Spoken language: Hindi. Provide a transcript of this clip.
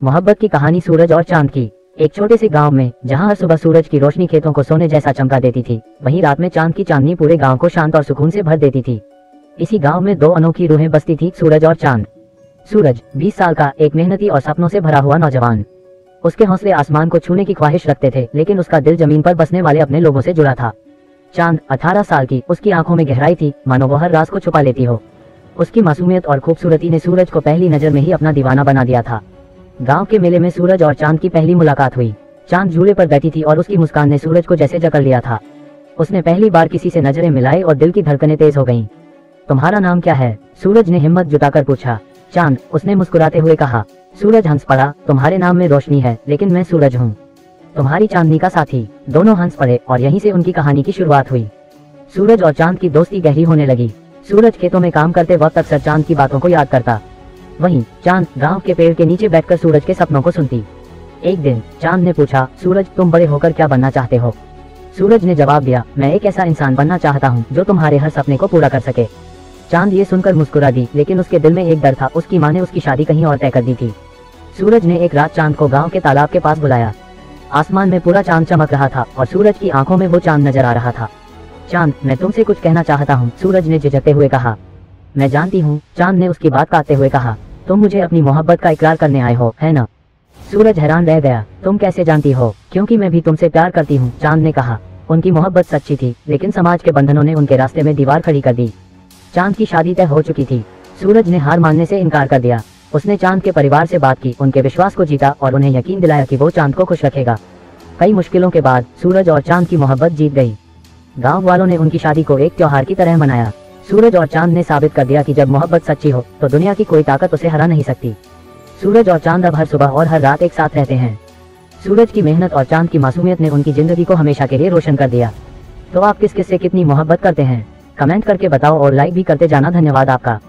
मोहब्बत की कहानी सूरज और चांद की। एक छोटे से गांव में जहां हर सुबह सूरज की रोशनी खेतों को सोने जैसा चमका देती थी, वहीं रात में चांद की चांदनी पूरे गांव को शांत और सुकून से भर देती थी। इसी गांव में दो अनोखी रूहें बसती थी, सूरज और चांद। सूरज 20 साल का एक मेहनती और सपनों से भरा हुआ नौजवान। उसके हौसले आसमान को छूने की ख्वाहिश रखते थे, लेकिन उसका दिल जमीन पर बसने वाले अपने लोगों से जुड़ा था। चांद 18 साल की, उसकी आंखों में गहराई थी, मानो वो हर राज को छुपा लेती हो। उसकी मासूमियत और खूबसूरती ने सूरज को पहली नजर में ही अपना दीवाना बना दिया था। गांव के मेले में सूरज और चांद की पहली मुलाकात हुई। चांद झूले पर बैठी थी और उसकी मुस्कान ने सूरज को जैसे जकड़ लिया था। उसने पहली बार किसी से नजरें मिलाई और दिल की धड़कनें तेज हो गईं। तुम्हारा नाम क्या है? सूरज ने हिम्मत जुटाकर पूछा। चांद, उसने मुस्कुराते हुए कहा। सूरज हंस पड़ा। तुम्हारे नाम में रोशनी है, लेकिन मैं सूरज हूँ, तुम्हारी चांदनी का साथी। दोनों हंस पड़े और यहीं से उनकी कहानी की शुरुआत हुई। सूरज और चांद की दोस्ती गहरी होने लगी। सूरज खेतों में काम करते वक्त अक्सर चांद की बातों को याद करता, वहीं चांद गांव के पेड़ के नीचे बैठकर सूरज के सपनों को सुनती। एक दिन चांद ने पूछा, सूरज तुम बड़े होकर क्या बनना चाहते हो? सूरज ने जवाब दिया, मैं एक ऐसा इंसान बनना चाहता हूँ जो तुम्हारे हर सपने को पूरा कर सके। चांद ये सुनकर मुस्कुरा दी, लेकिन उसके दिल में एक डर था। उसकी माँ ने उसकी शादी कहीं और तय कर दी थी। सूरज ने एक रात चांद को गाँव के तालाब के पास बुलाया। आसमान में पूरा चांद चमक रहा था और सूरज की आंखों में वो चांद नजर आ रहा था। चांद, मैं तुमसे कुछ कहना चाहता हूँ, सूरज ने झिझकते हुए कहा। मैं जानती हूँ, चांद ने उसकी बात काटते हुए कहा। तुम मुझे अपनी मोहब्बत का इकरार करने आए हो, है ना? सूरज हैरान रह गया। तुम कैसे जानती हो? क्योंकि मैं भी तुमसे प्यार करती हूँ, चांद ने कहा। उनकी मोहब्बत सच्ची थी, लेकिन समाज के बंधनों ने उनके रास्ते में दीवार खड़ी कर दी। चांद की शादी तय हो चुकी थी। सूरज ने हार मानने से इनकार कर दिया। उसने चांद के परिवार से बात की, उनके विश्वास को जीता और उन्हें यकीन दिलाया कि वो चांद को खुश रखेगा। कई मुश्किलों के बाद सूरज और चांद की मोहब्बत जीत गई। गांव वालों ने उनकी शादी को एक त्योहार की तरह मनाया। सूरज और चांद ने साबित कर दिया कि जब मोहब्बत सच्ची हो तो दुनिया की कोई ताकत उसे हरा नहीं सकती। सूरज और चांद अब हर सुबह और हर रात एक साथ रहते हैं। सूरज की मेहनत और चांद की मासूमियत ने उनकी जिंदगी को हमेशा के लिए रोशन कर दिया। तो आप किस किस से कितनी मोहब्बत करते हैं? कमेंट करके बताओ और लाइक भी करते जाना। धन्यवाद आपका।